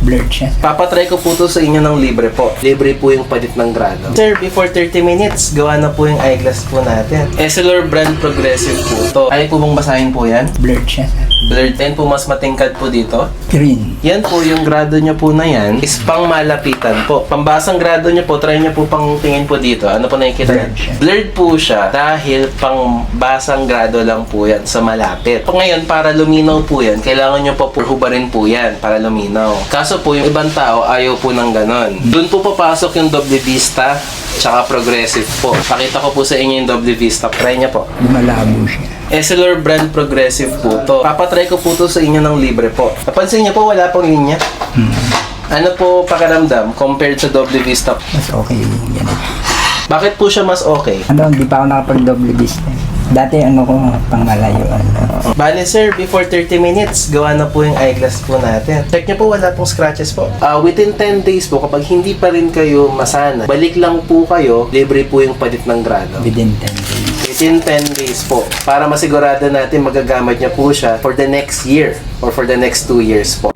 Blurred siya. Papatry ko po to sa inyo ng libre po. Libre po yung palit ng grado. Sir, before 30 minutes, gawa na po yung eyeglass po natin. Essilor brand progressive po to. Kaya po bang basahin po yan? Blurred siya. Blurred. Then po mas matingkad po dito. Green. Yan po, yung grado niya po na yan is pang malapitan po. Pambasang grado niya po, try niya po pang tingin po dito. Ano po nakikita niya? Blurred siya. Blurred po siya dahil pang basang grado lang po yan sa malapit. Po ngayon, para luminaw po yan, kailangan niyo po hubarin po yan para luminaw. Kaso po, yung ibang tao ayaw po ng ganon. Doon po papasok yung doble vista tsaka progressive po. Pakita ko po sa inyo yung doble vista. Try niya po. Lumalabo siya. Essilor brand progressive po to. Papatry ko po to sa inyo ng libre po. Napansin niyo po, wala pong linya. Ano po pakiramdam compared sa doble vista? Mas okay yan. Bakit po siya mas okay? Ano, hindi pa ako nakapag-double vista. Dati ano ko, pang malayuan. Bale sir, before 30 minutes, gawa na po yung eyeglass po natin. Check niyo po, wala pong scratches po. Within 10 days po, kapag hindi pa rin kayo masana, balik lang po kayo, libre po yung palit ng grado. Within 10 days. Within 10 days po, para masigurado natin magagamit niya po siya for the next year or for the next 2 years po.